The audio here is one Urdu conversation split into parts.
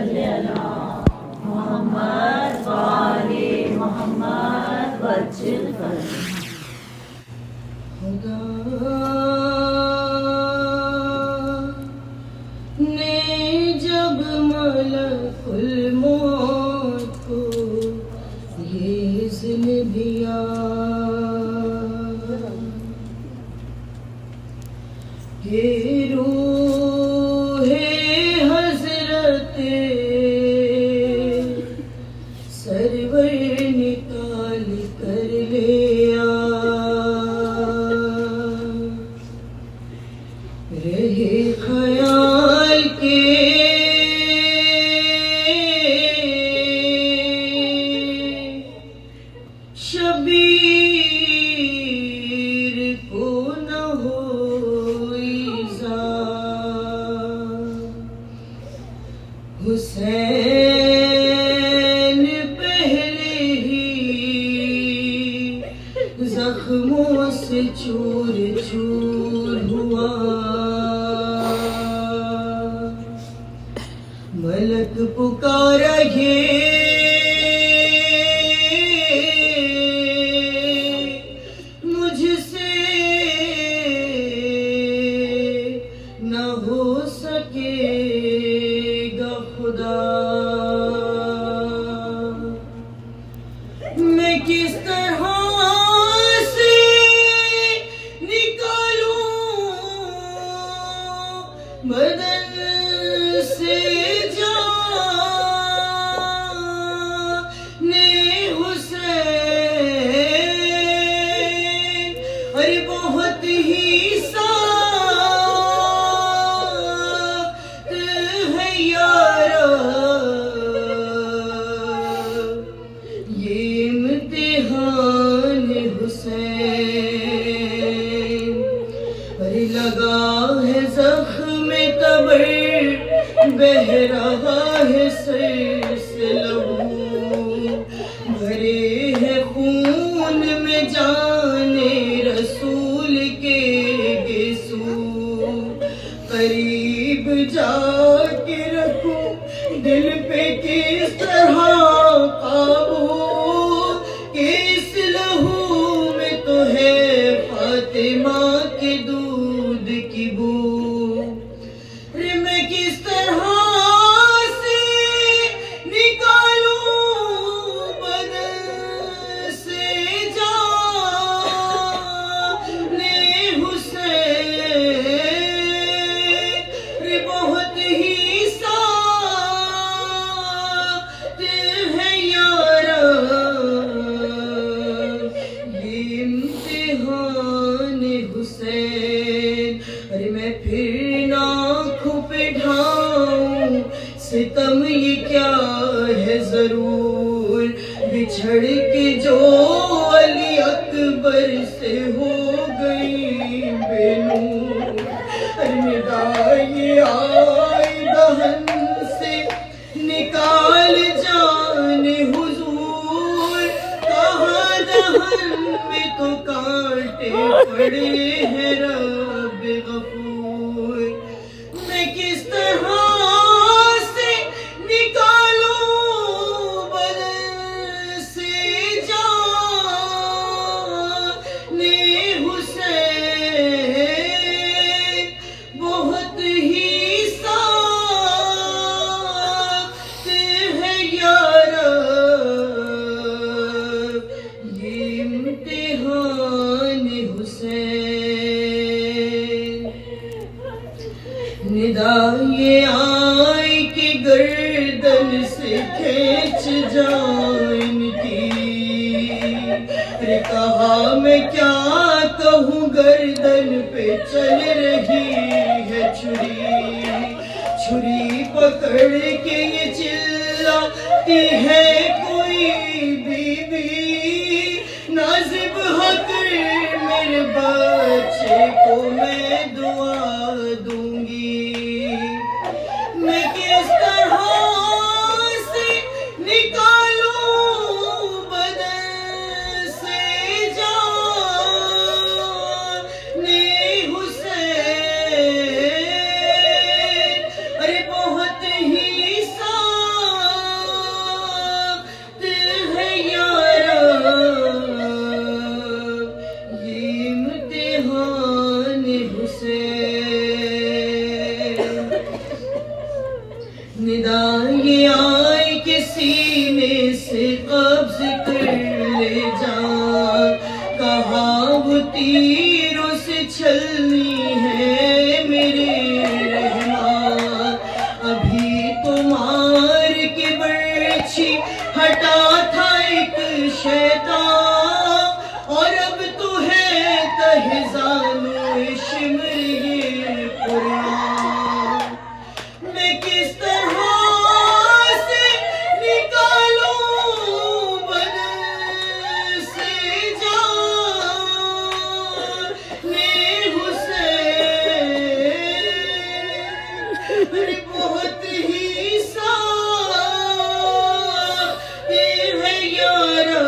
صلی علی محمد وآل محمد وجل خدا نے جب ملک الموت کو یہ اذن دیا کہ روح حضرت سرور نکال کر لیا رہے خیال کے شبیر کو نہ ہو ایذا حسین پہلے ہی زخموں سے چور چور ہوا ملک پکارا یہ مجھ سے نہ ہو سکے گا خدا میں کس طرح سے نکالوں بدن سے جان حسین ارے بہت ہی سخت ہے یارا یہ امتحان حسین ارے لگا ہے زخم قبر بہ رہا ہے سر سے لہو بھرے ہے خون میں جان رسول کے گیسو قریب جا کے رکھو دل پہ کس طرح قابو کہ اس لہو میں تو ہے فاطمہ کے دودھ کی بو میں کس طرح سے نکالوں بدن سے جان حسین بہت ہی سخت ہے یارا یہ امتحان حسین ارے میں پھر آنکھوں پہ ڈھاؤں ستم یہ کیا ہے ضرور بچھڑ کے جو علی اکبر سے ہو گئی بے نور ندا یہ آئی دہن سے نکال جان حضور کہاں دہن میں تو کانٹے پڑے ہیں رب غفور میں کس طرح سے نکالوں بدن سے جان حسین بہت ہی سخت ہے یارا یہ امتحان حسین ندا یہ آئی کہ گردن سے کھینچ جائن کی کہا میں کیا کہوں گردن پہ چل رہی ہے چھری چھری پکڑ کے یہ چلاتی ہے کوئی بی بی نازب حق میرے بچے کو میں دعا دوں گی میں کس طرح سے نکالوں بدن سے جان حسین ارے بہت ہی سخت ندا یہ آئے کہ سینے سے قبض کر لے جا، کہا وہ تیروں سے چھلنی ہے میرے رحمان، ابھی تو مار کے برچھی ہٹا تھا ایک شیطان، اور اب تو ہے تہزانو شمر یہ قرآن، میں کس طرح سے نکالوں بدن سے جان حسین، بہت ہی سختی ہے یارا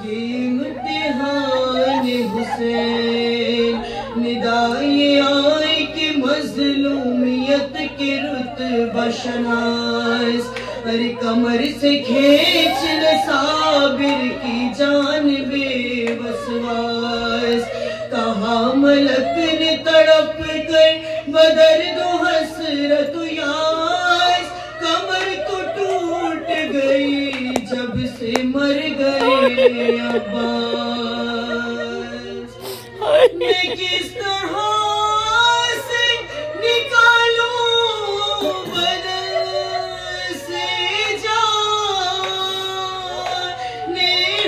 یہ امتحان حسین، ندا یہ آئی کہ مظلومیت کے رتبہ شناس، ارے کمر سے کھینچ لے صابر کی جان بے وسواس، کہا ملک نے تڑپ کر بدرد و حسرت و یاس، کمر تو ٹوٹ گئی جب سے مر گئے عباس، میں کس طرح سے نکالوں بدن سے جان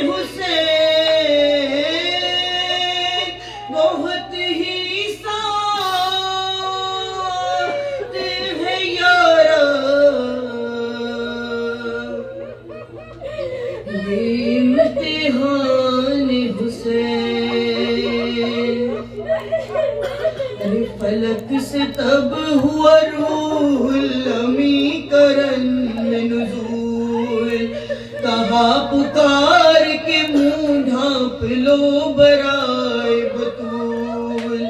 حسین، بہت ہی سخت ہے یارا یہ امتحان حسین، ارے فلک سے تب ہوا روح الامی کرن نزول، کہا پکار کے منہ ڈھانپ لو برائے بطول،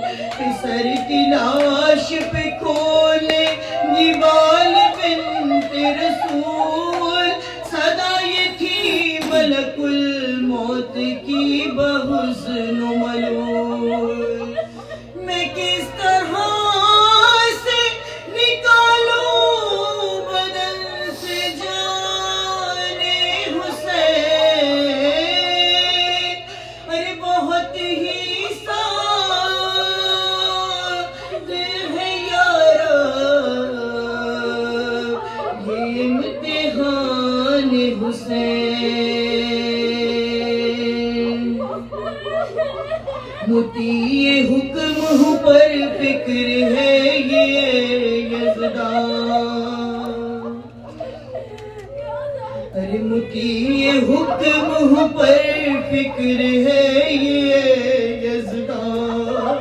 سر کی لاش پہ کھولے جبال بنت رسول، صدا یہ تھی ملک الموت کی بحسن و ملول، میں کس طرح سے نکالوں بدن سے جان حسین، ارے بہت ہی سخت ہے یارا یہ امتحان حسین، مطیع حکم ہوں پر فکر ہے یہ یزدان، ارے مطیع حکم ہوں پر فکر ہے یہ یزدان،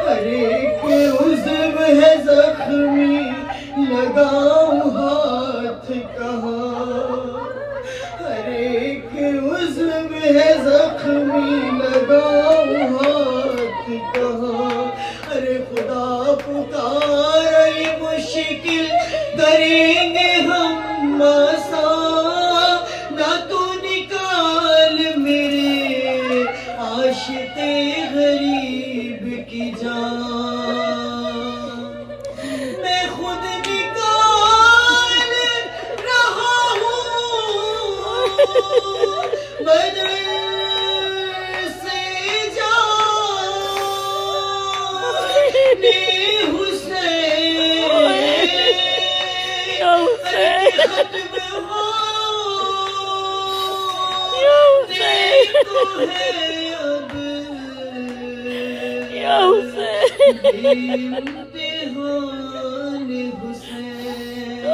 ہر ایک عضو ہے زخمی لگاؤں ہاتھ کہاں، ہر ایک عضو ہے زخمی لگاؤں ہاتھ کہاں، ارے خدا پکار یہ مشکل کریں گے ہم آسان، نہ تو نکال میرے عاشق غریب کی جان، میں خود نکال رہا ہوں بدن سے جان حسین، ختم ہو دیر تو ہے اب امتحان حسین۔